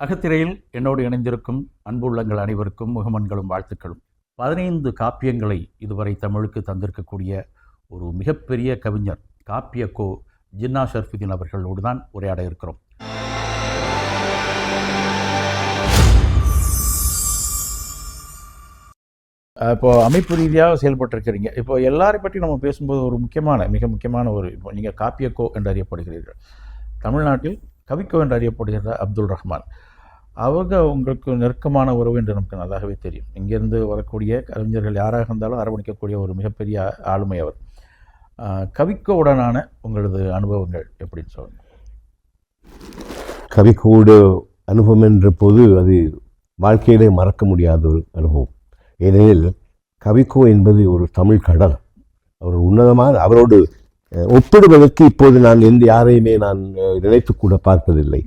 அகத்திரையில் என்னோடு இணைந்திருக்கும் அன்புள்ளங்கள் அனைவருக்கும் முகமன்களும் வாழ்த்துக்களும். 15 காப்பியங்களை இதுவரை தமிழுக்கு தந்திருக்கக்கூடிய ஒரு மிகப்பெரிய கவிஞர் காப்பிய கோ ஜின்னா ஷர்ஃபுதீன் அவர்களோடு தான் உரையாட இருக்கிறோம். இப்போது அமைப்பு ரீதியாக செயல்பட்டிருக்கிறீங்க. இப்போ எல்லாரை பற்றி நம்ம பேசும்போது ஒரு மிக முக்கியமான இப்போ நீங்கள் காப்பியக்கோ என்று அறியப்படுகிறீர்கள். தமிழ்நாட்டில் கவிக்கோ என்று அறியப்படுகிற அப்துல் ரஹ்மான் அவங்க உங்களுக்கு நெருக்கமான உறவு என்று நமக்கு நல்லாகவே தெரியும். இங்கேருந்து வரக்கூடிய கவிஞர்கள் யாராக இருந்தாலும் அரவணைக்கக்கூடிய ஒரு மிகப்பெரிய ஆளுமை அவர். கவிக்கோவுடனான உங்களது அனுபவங்கள் எப்படின்னு சொல்லுங்கள். கவிக்கோடு அனுபவம் என்ற போது அது வாழ்க்கையிலே மறக்க முடியாத ஒரு அனுபவம். ஏனெனில் கவிக்கோ என்பது ஒரு தமிழ் கடல். அவர் உன்னதமான அவரோடு ஒப்பிடுவதற்கு இப்போது நான் யாரையுமே நான் நினைத்து கூட பார்ப்பதில்லை.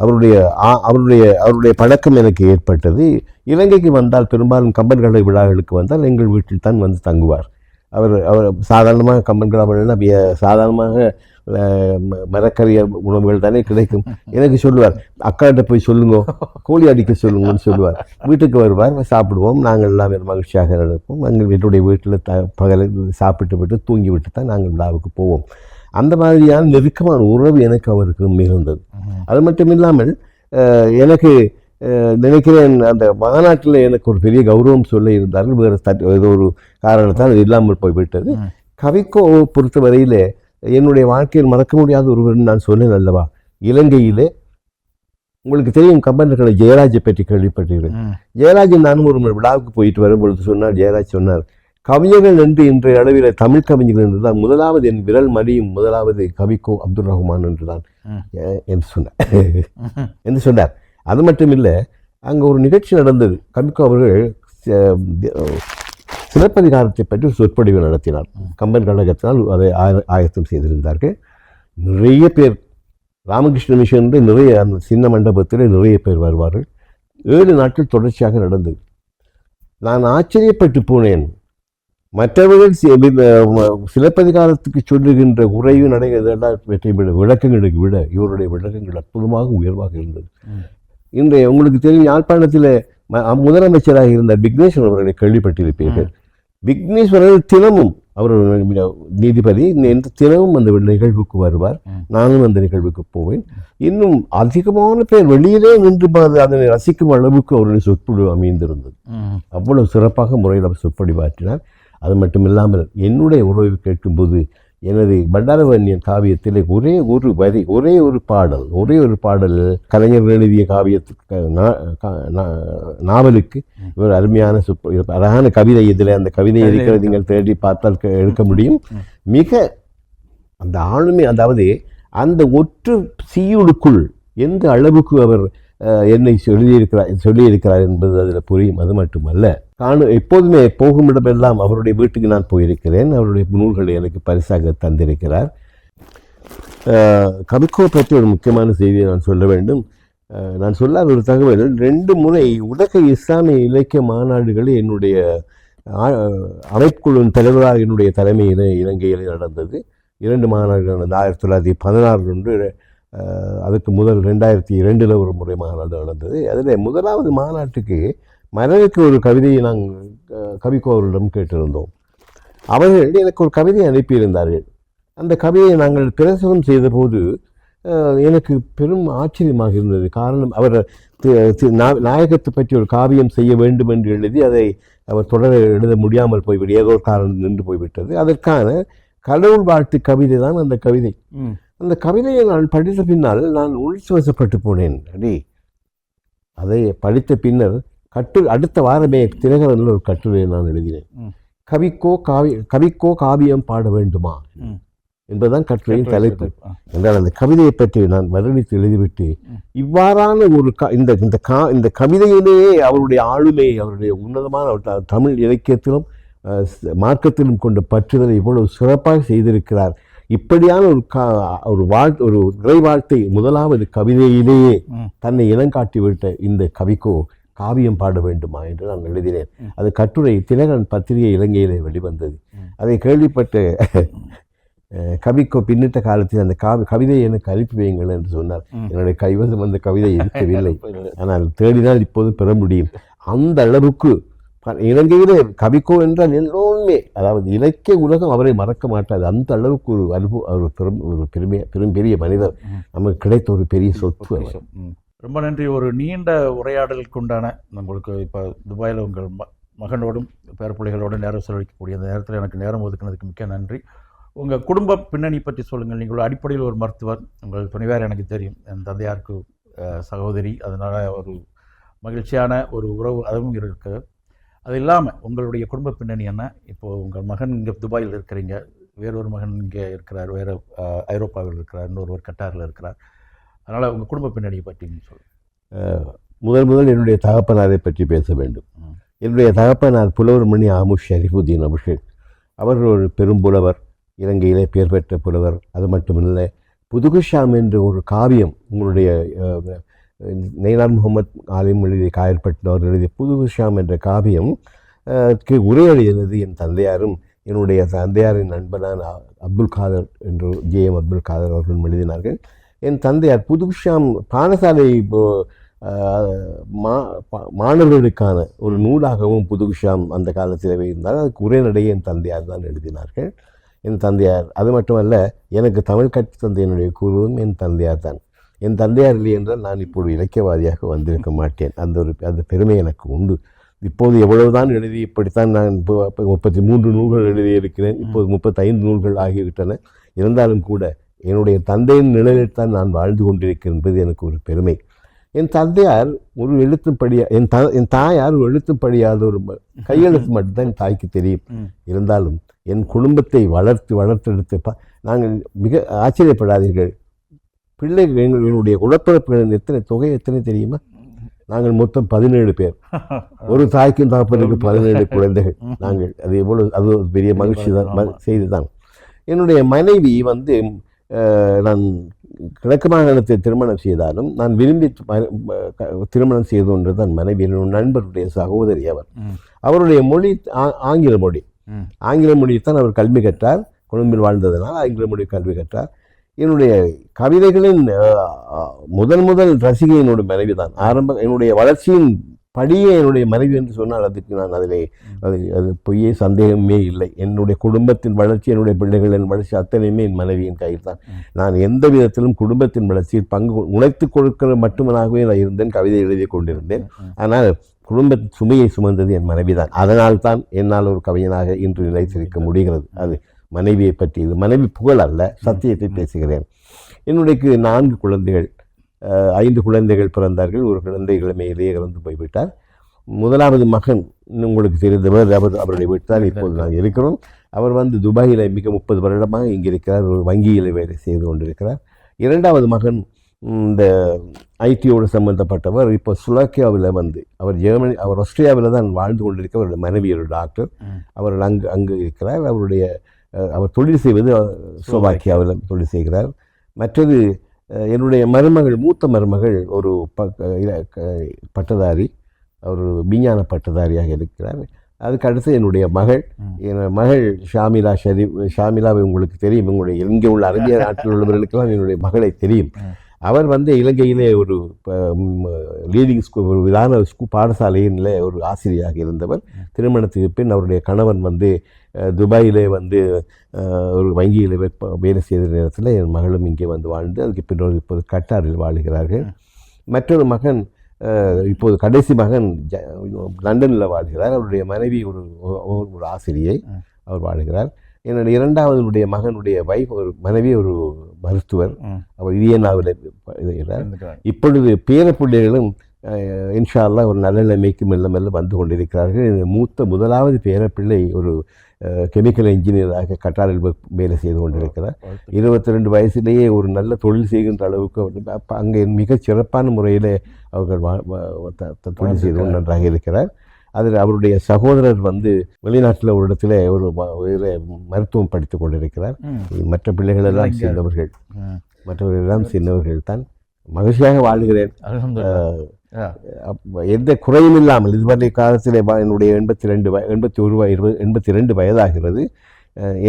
அவருடைய பழக்கம் எனக்கு ஏற்பட்டது. இலங்கைக்கு வந்தால் பெரும்பாலும் கம்பன்கடை விழாக்களுக்கு வந்தால் எங்கள் வீட்டில் தான் வந்து தங்குவார். அவர் சாதாரணமாக கம்பன்கடை விழா சாதாரணமாக மரக்கறிய உணவுகள் தானே கிடைக்கும். எனக்கு சொல்லுவார், அக்காட்ட போய் சொல்லுங்க, கோழி அடிக்க சொல்லுங்கன்னு சொல்லுவார். வீட்டுக்கு வருவார், சாப்பிடுவோம், நாங்கள் எல்லாம் மகிழ்ச்சியாக நடப்போம். எங்கள் வீட்டுடைய வீட்டில் பகலில் சாப்பிட்டு விட்டு தூங்கி விட்டு தான் நாங்கள் விழாவுக்கு போவோம். அந்த மாதிரியான நெருக்கமான உறவு எனக்கு அவருக்கு மிகுந்தது. அது மட்டும் இல்லாமல் எனக்கு நினைக்கிறேன் அந்த மாநாட்டில் எனக்கு ஒரு பெரிய கௌரவம் சொல்ல இருந்தார்கள். வேறு ஏதோ ஒரு காரணத்தால் அது இல்லாமல் போய்விட்டது. கவிக்கோ பொறுத்தவரையில் என்னுடைய வாழ்க்கையில் மறக்க முடியாத ஒருவர் நான் சொன்னேன் அல்லவா. இலங்கையிலே உங்களுக்கு தெரியும், கம்பன்கடை ஜெயராஜை பற்றி கேள்விப்பட்டீர்கள். ஜெயராஜன் நானும் ஒரு விழாவுக்கு போயிட்டு வரும்பொழுது சொன்னார், ஜெயராஜ் சொன்னார், கவிஞர்கள் என்று இன்றைய அளவில் தமிழ் கவிஞர்கள் என்று தான் முதலாவது என் விரல் மடியும் முதலாவது கவிக்கோ அப்துல் ரஹ்மான் என்று தான் என்று சொன்னார். அது மட்டும் இல்லை, அங்கே ஒரு நிகழ்ச்சி நடந்தது. கவிக்கோ அவர்கள் சிலப்பதிகாரத்தை பற்றி ஒரு சொற்பொழிவு நடத்தினார். கம்பன் கழகத்தினால் அதை ஆயத்தம் செய்திருந்தார்கள். நிறைய பேர் ராமகிருஷ்ண மிஷன் நிறைய அந்த சின்ன மண்டபத்தில் நிறைய பேர் வருவார்கள். 7 நாட்கள் தொடர்ச்சியாக நடந்தது. நான் ஆச்சரியப்பட்டு போனேன். மற்றவர்கள் சிலப்பதிகாரத்துக்கு சொல்லுகின்ற உரையும் விளக்கங்களுக்கு விட இவருடைய விளக்கங்கள் அற்புதமாக உயர்வாக இருந்தது. இன்றைய உங்களுக்கு தெரியும், யாழ்ப்பாணத்தில் முதலமைச்சராக இருந்த விக்னேஸ்வரன் அவர்களை கேள்விப்பட்டிருப்பீர்கள். விக்னேஸ்வரன் தினமும் அவர் நீதிபதி தினமும் அந்த நிகழ்வுக்கு வருவார். நானும் அந்த நிகழ்வுக்கு போவேன். இன்னும் அதிகமான பேர் வெளியிலே நின்று அதனை ரசிக்கும் அளவுக்கு அவருடைய சொற்பொழிவு அமைந்திருந்தது. அவ்வளவு சிறப்பாக முறையில் அவர் சொற்பொழிவாற்றினார். அது மட்டும் இல்லாமல் என்னுடைய உறவு கேட்கும்போது எனது பண்டாரவன்யன் காவியத்திலே ஒரே ஒரு பாடல் கலைஞர் எழுதிய காவியத்துக்கு நாவலுக்கு ஒரு அருமையான அழகான கவிதை. இதில் அந்த கவிதை இருக்கிறது, நீங்கள் தேடி பார்த்தால் எடுக்க முடியும். மிக அந்த ஆளுமை, அதாவது அந்த ஒற்று சீயுடுக்குள் எந்த அளவுக்கு அவர் என்னை சொல்லியிருக்கிறார் என்பது அதில் புரியும். அது மட்டுமல்ல, எப்போதுமே போகும் இடமெல்லாம் அவருடைய வீட்டுக்கு நான் போயிருக்கிறேன். அவருடைய நூல்களை எனக்கு பரிசாக தந்திருக்கிறார். கவிக்கோ பற்றி ஒரு முக்கியமான செய்தியை நான் சொல்ல வேண்டும். நான் சொல்லாத ஒரு தகவல், 2 முறை உலக இஸ்லாமிய இலக்கிய மாநாடுகளில் என்னுடைய அமைப்புக்குழுவின் தலைவராக என்னுடைய தலைமையில் இலங்கையில் நடந்தது. 2 மாநாடுகள் நடந்தது. 1916 ஒன்று, அதுக்கு முதல் 2002 ஒரு முறை மாநாடு நடந்தது. அதில் முதலாவது மாநாட்டுக்கு மனதுக்கு ஒரு கவிதையை நாங்கள் கவிக்கோ அவர்களிடம் கேட்டிருந்தோம். அவர்கள் எனக்கு ஒரு கவிதையை அனுப்பியிருந்தார்கள். அந்த கவிதையை நாங்கள் பிரசுரம் செய்தபோது எனக்கு பெரும் ஆச்சரியமாக இருந்தது. காரணம், அவர் நாயகத்தை பற்றி ஒரு காவியம் செய்ய வேண்டும் என்று எழுதி அதை அவர் தொடர எழுத முடியாமல் போய்விட்டு ஏதோ காரணம் நின்று போய்விட்டது. அதற்கான கடவுள் வாழ்த்து கவிதை தான் அந்த கவிதை. அந்த கவிதையை நான் படித்த பின்னால் நான் உணர்ச்சி வசப்பட்டு போனேன். அதை படித்த பின்னர் அடுத்த வாரமே தினகரனில் ஒரு கட்டுரையை நான் எழுதினேன். கவிக்கோ காவியம் பாட வேண்டுமா என்பதுதான் கட்டுரையின் தலைப்பு. என்றால் அந்த கவிதையை பற்றி நான் வருணித்து எழுதிவிட்டு இவ்வாறான ஒரு இந்த கவிதையிலேயே அவருடைய ஆளுமை, அவருடைய உன்னதமான தமிழ் இலக்கியத்திலும் மார்க்கத்திலும் கொண்ட பற்றுதலை இவ்வளவு சிறப்பாக செய்திருக்கிறார். இப்படியான ஒரு இறைவாழ்த்தை முதலாவது கவிதையிலேயே தன்னை இனங்காட்டிவிட்ட இந்த கவிக்கோ காவியம் பாட வேண்டுமா என்று நான் எழுதினேன். அது கட்டுரை தினகரன் பத்திரிகை இலங்கையிலே வெளிவந்தது. அதை கேள்விப்பட்ட கவிக்கோ பின்னிட்ட காலத்தில் அந்த கவிதையை எனக்கு அனுப்பி வையுங்கள் என்று சொன்னார். என்னுடைய கைவசம் அந்த கவிதை இருக்கவில்லை, ஆனால் தேடினால் இப்போது பெற முடியும். அந்த அளவுக்கு இலங்கையிலே கவிக்கோ என்றால் எல்லோருமே, அதாவது இலக்கிய உலகம் அவரை மறக்க மாட்டாது. அந்த அளவுக்கு ஒரு அனுபவம், ஒரு பெரிய மனிதர், நமக்கு கிடைத்த ஒரு பெரிய சொத்து அவர். ரொம்ப நன்றி. ஒரு நீண்ட உரையாடலுக்கு உண்டான உங்களுக்கு இப்போ துபாயில் உங்கள் மகனோடும் பேரப்பிள்ளைகளோடும் நேரம் செலவழிக்கக்கூடிய அந்த நேரத்தில் எனக்கு நேரம் ஒதுக்குனதுக்கு மிக்க நன்றி. உங்கள் குடும்ப பின்னணி பற்றி சொல்லுங்கள். நீங்கள் அடிப்படையில் ஒரு மருத்துவர், உங்கள் துணைவார் எனக்கு தெரியும், என் தந்தையாருக்கு சகோதரி, அதனால் ஒரு மகிழ்ச்சியான ஒரு உறவு அதுவும் இருக்குது. அது இல்லாமல் உங்களுடைய குடும்ப பின்னணி என்ன? இப்போது உங்கள் மகன் இங்கே துபாயில் இருக்கிறீங்க, வேறொரு மகன் இங்கே இருக்கிறார், வேறு ஐரோப்பாவில் இருக்கிறார், இன்னொருவர் கட்டாரில் இருக்கிறார். அதனால் உங்கள் குடும்ப பின்னணியை பற்றி சொல்லுங்கள். முதல் என்னுடைய தகப்பனாரை பற்றி பேச வேண்டும். என்னுடைய தகப்பனார் புலவர் மணி ஆமுஷ் ஷரீஃபுதீன் அபிஷேக். அவர் ஒரு பெரும்புலவர், இலங்கையிலே பெயர் பெற்ற புலவர். அது மட்டுமில்லை, புதுகுஷாம் என்ற ஒரு காவியம், உங்களுடைய நெய்னார் முகமது ஆலிம் எழுதிய காயற்பட்டவர் எழுதிய புதுகுஷாம் என்ற காவியம் உரை எழுதியது என் தந்தையாரும் என்னுடைய தந்தையாரின் நண்பனான அப்துல் காதர் என்று ஜேஎம் அப்துல் காதர் அவர்களும் எழுதினார்கள். என் தந்தையார் புதுகுஷாம் பாடசாலை மாணவர்களுக்கான ஒரு நூலாகவும் புதுகுஷாம் அந்த காலத்தில் இருந்தால் அதுக்கு உரைநடையை என் தந்தையார் தான் எழுதினார்கள். என் தந்தையார் அது மட்டுமல்ல, எனக்கு தமிழ் கற்று தந்த என்னுடைய குருவும் என் தந்தையார் தான். என் தந்தையார் இல்லை என்றால் நான் இப்போது இலக்கியவாதியாக வந்திருக்க மாட்டேன். அந்த பெருமை எனக்கு உண்டு. இப்போது எவ்வளவுதான் எழுதி, இப்படித்தான் நான் 33 நூல்கள் எழுதியிருக்கிறேன், இப்போது 35 நூல்கள் ஆகிவிட்டன. இருந்தாலும் கூட என்னுடைய தந்தையின் நிழலில் தான் நான் வாழ்ந்து கொண்டிருக்கிறேன் என்பது எனக்கு ஒரு பெருமை. என் தந்தையார் ஒரு என் தாயார் ஒரு எழுத்துப்படியாத ஒரு கையெழுத்து மட்டும்தான் என் தாய்க்கு தெரியும். இருந்தாலும் என் குடும்பத்தை வளர்த்தெடுத்து நாங்கள் மிக ஆச்சரியப்படாதீர்கள். பிள்ளைகள் என்னுடைய குலப்பிறப்புகளின் எத்தனை தெரியுமா? நாங்கள் மொத்தம் 17 பேர். ஒரு தாய்க்கும் தகப்பனுக்கு 17 குழந்தைகள். நாங்கள் அது அது பெரிய மகிழ்ச்சி தான், செய்தி தான். என்னுடைய மனைவி நான் கிழக்கு மாகாணத்தை திருமணம் செய்தாலும் நான் விரும்பி திருமணம் செய்து கொண்டது மனைவி. என்னுடைய நண்பருடைய சகோதரி அவர். அவருடைய மொழி ஆங்கில மொழி. ஆங்கில மொழியைத்தான் அவர் கல்வி கற்றார். கொழும்பில் வாழ்ந்ததனால் ஆங்கில மொழி கல்வி கற்றார். என்னுடைய கவிதைகளின் முதல் ரசிகை என்னுடைய மனைவி தான். என்னுடைய வளர்ச்சியின் படியே என்னுடைய மனைவி என்று சொன்னால் அதுக்கு நான் அது பொய்யே சந்தேகமே இல்லை. என்னுடைய குடும்பத்தின் வளர்ச்சி, என்னுடைய பிள்ளைகளின் வளர்ச்சி அத்தனையுமே என் மனைவியின் கையில் தான். நான் எந்த விதத்திலும் குடும்பத்தின் வளர்ச்சியில் உழைத்து கொடுக்கிற மட்டுமனாகவே நான் இருந்தேன், கவிதை எழுதி கொண்டிருந்தேன். ஆனால் குடும்ப சுமையை சுமந்தது என் மனைவி தான். அதனால் தான் என்னால் ஒரு கவிஞனாக இன்று நிலைத்திருக்க முடிகிறது. அது மனைவியை பற்றி, இது மனைவி புகழ் அல்ல, சத்தியத்தை பேசுகிறேன். என்னுடைய 4 குழந்தைகள், 5 குழந்தைகள் பிறந்தார்கள். ஒரு குழந்தை இளமையிலேயே இறந்து போய்விட்டார். முதலாவது மகன் உங்களுக்கு தெரிந்தவர், அவருடைய வீட்டில் இப்போது நாங்கள் இருக்கிறோம். அவர் துபாயில் மிக 30 வருடமாக இங்கே இருக்கிறார். ஒரு வங்கியில் வேலை செய்து கொண்டிருக்கிறார். இரண்டாவது மகன் இந்த ஐடியோடு சம்பந்தப்பட்டவர். இப்போ சுலோக்கியாவில் அவர் ஆஸ்திரியாவில் தான் வாழ்ந்து கொண்டிருக்க. அவருடைய மனைவி ஒரு டாக்டர். அவர் அங்கு இருக்கிறார். அவர் தொழில் செய்வது ஸ்லோவாக்கியாவில் தொழில் செய்கிறார். மற்றது என்னுடைய மூத்த மருமகள் ஒரு பட்டதாரி, அவர் விஞ்ஞான பட்டதாரியாக இருக்கிறார். அதுக்கு அடுத்து என்னுடைய மகள் ஷாமிலாவை உங்களுக்கு தெரியும். உங்களுடைய இங்கே உள்ள அரபிய நாட்டில் உள்ளவர்களுக்கெல்லாம் என்னுடைய மகளை தெரியும். அவர் இலங்கையிலே ஒரு லீடிங் ஸ்கூல், ஒரு விதான பாடசாலையில் ஒரு ஆசிரியராக இருந்தவர். திருமணத்துக்கு பின் அவருடைய கணவன் துபாயிலே ஒரு வங்கியில் வேலை செய்த நேரத்தில் என் மகளும் இங்கே வாழ்ந்து அதுக்கு பின்னர் இப்போது கட்டாரில் வாழுகிறார்கள். மற்றொரு மகன், இப்போது கடைசி மகன் லண்டனில் வாழ்கிறார். அவருடைய மனைவி ஒரு ஆசிரியை, அவர் வாழ்கிறார். என்னுடைய இரண்டாவதுடைய மகனுடைய மனைவி ஒரு மருத்துவர், அவர் வியன்னாவில் இருக்கிறார். இப்பொழுது பேரப்பிள்ளைகளும் இன்ஷா அல்லாஹ் ஒரு நல்ல நிலைமைக்கு மெல்ல மெல்ல வந்து கொண்டிருக்கிறார்கள். முதலாவது பேரப்பிள்ளை ஒரு கெமிக்கல் இன்ஜினியராக கட்டாரில் வேலை செய்து கொண்டிருக்கிறார். 22 வயசிலேயே ஒரு நல்ல தொழில் செய்கின்ற அளவுக்கு அங்கே மிகச் சிறப்பான முறையில் அவர்கள் தொழில் செய்து நன்றாக இருக்கிறார். அதில் அவருடைய சகோதரர் வெளிநாட்டில் ஒரு இடத்துல ஒரு மருத்துவம் படித்து கொண்டிருக்கிறார். மற்ற பிள்ளைகளெல்லாம் சின்னவர்கள் தான். மகிழ்ச்சியாக வாழ்கிறேன். எந்த குறையும் இல்லாமல். இதுவரை காலத்தில் என்னுடைய 82 வயதாகிறது.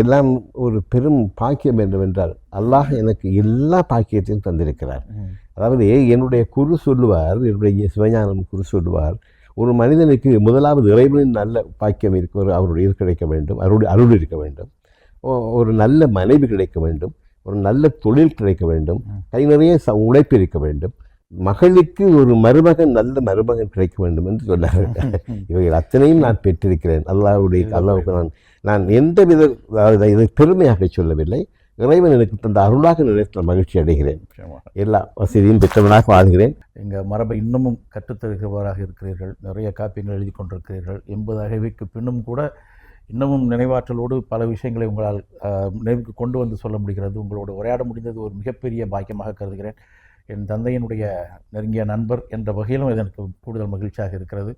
எல்லாம் ஒரு பெரும் பாக்கியம் என்னவென்றால் அல்லாஹ் எனக்கு எல்லா பாக்கியத்தையும் தந்திருக்கிறார். அதாவது என்னுடைய குரு சொல்லுவார், என்னுடைய சிவஞானம் குரு சொல்லுவார், ஒரு மனிதனுக்கு முதலாவது இறைவனின் நல்ல பாக்கியம் இருக்க அவருடைய இது கிடைக்க வேண்டும், அருள் இருக்க வேண்டும், ஒரு நல்ல மனைவி கிடைக்க வேண்டும், ஒரு நல்ல தொழில் கிடைக்க வேண்டும், கை நிறைய உழைப்பு இருக்க வேண்டும், மகளுக்கு ஒரு மருமகன் நல்ல மருமகன் கிடைக்க வேண்டும் என்று சொன்னார்கள். இவைகள் அத்தனையும் நான் பெற்றிருக்கிறேன். அல்லாஹ்வுக்கு நான் எந்தவித இதை பெருமையாக சொல்லவில்லை. இறைவன் எனக்கு தந்த அருளாக நினைத்த மகிழ்ச்சி அடைகிறேன். எல்லா வசதியும் பெற்றவனாக வாழ்கிறேன். எங்கள் மரபை இன்னமும் கற்றுத்தருகிறவராக இருக்கிறீர்கள். நிறைய காப்பியங்கள் எழுதி கொண்டிருக்கிறீர்கள். 80 அகவைக்கு பின்னும் கூட இன்னமும் நினைவாற்றலோடு பல விஷயங்களை உங்களால் நினைவுக்கு கொண்டு வந்து சொல்ல முடிகிறது. உங்களோடு உரையாட முடிந்தது ஒரு மிகப்பெரிய பாக்கியமாக கருதுகிறேன். என் தந்தையினுடைய நெருங்கிய நண்பர் என்ற வகையிலும் இது எனக்கு கூடுதல் மகிழ்ச்சியாக இருக்கிறது.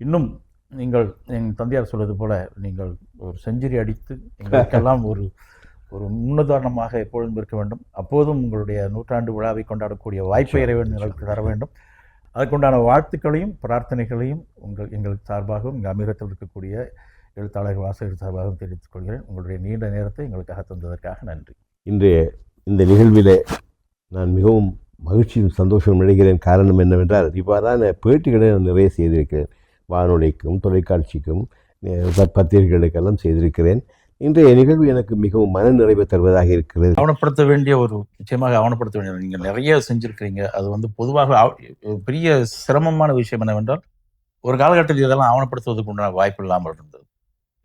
இன்னும் நீங்கள் என் தந்தையார் சொல்வது போல நீங்கள் ஒரு செஞ்சுரி அடித்து எங்களுக்கெல்லாம் ஒரு ஒரு முன்னுதாரணமாக எப்பொழுதும் இருக்க வேண்டும். அப்போதும் உங்களுடைய 100ஆண்டு விழாவை கொண்டாடக்கூடிய வாய்ப்பை இறைவன் எங்களுக்கு தர வேண்டும். அதற்குண்டான வாழ்த்துக்களையும் பிரார்த்தனைகளையும் எங்களுக்கு சார்பாகவும் இங்கே அமீரத்தில் இருக்கக்கூடிய எழுத்தாளர்கள் வாசகர் சார்பாகவும் தெரிவித்துக் கொள்கிறேன். உங்களுடைய நீண்ட நேரத்தை எங்களுக்காக தந்ததற்காக நன்றி. இன்றைய இந்த நிகழ்விலே நான் மிகவும் மகிழ்ச்சியும் சந்தோஷம் அடைகிறேன். காரணம் என்னவென்றால் இவ்வாறான பேட்டிகளை நான் நிறைய செய்திருக்கிறேன். வானொலிக்கும் தொலைக்காட்சிக்கும் பத்திரிகைகளுக்கெல்லாம் செய்திருக்கிறேன். இன்றைய நிகழ்வு எனக்கு மிகவும் மன நிறைவை தருவதாக இருக்கிறது. ஆவணப்படுத்த வேண்டிய நிச்சயமாக ஆவணப்படுத்த வேண்டிய நீங்கள் நிறைய செஞ்சுருக்கிறீங்க. அது பொதுவாக பெரிய சிரமமான விஷயம் என்னவென்றால் ஒரு காலகட்டத்தில் இதெல்லாம் ஆவணப்படுத்துவதற்கு உண்டான வாய்ப்பு இல்லாமல் இருந்தது.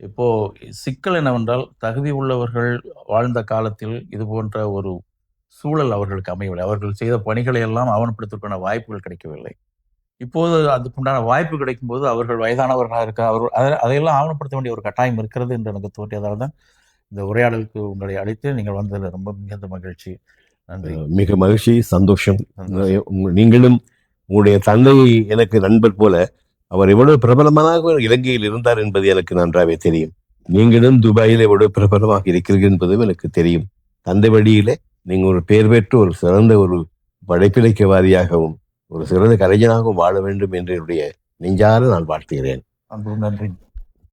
இப்போது சிக்கல் என்னவென்றால் தகுதி உள்ளவர்கள் வாழ்ந்த காலத்தில் இது போன்ற ஒரு சூழல் அவர்களுக்கு அமையவில்லை. அவர்கள் செய்த பணிகளை எல்லாம் ஆவணப்படுத்துவதற்கான வாய்ப்புகள் கிடைக்கவில்லை. இப்போது அதுக்குண்டான வாய்ப்பு கிடைக்கும்போது அவர்கள் வயதானவர்களாக இருக்க அதையெல்லாம் ஆவணப்படுத்த வேண்டிய ஒரு கட்டாயம் இருக்கிறது என்று எனக்கு தோன்றியதால் தான் இந்த உரையாடலுக்கு உங்களை அழைத்து நீங்கள் வந்ததில் ரொம்ப மிகுந்த மகிழ்ச்சி. நன்றி. மிக மகிழ்ச்சி, சந்தோஷம். நீங்களும் உங்களுடைய தந்தை எனக்கு நண்பர் போல அவர் எவ்வளவு பிரபலமாக இலங்கையில் இருந்தார் என்பது எனக்கு நன்றாகவே தெரியும். நீங்களும் துபாயில் எவ்வளவு பிரபலமாக இருக்கிறீர்கள் என்பதும் எனக்கு தெரியும். தந்தை வழியிலே நீங்கள் ஒரு பெயர் பெற்று ஒரு சிறந்த ஒரு படைப்பிலக்கியவாதியாகவும் ஒரு சிறந்த கலைஞனாகவும் வாழ வேண்டும் என்று என்னுடைய நெஞ்சார நான் வாழ்த்துகிறேன். நன்றி.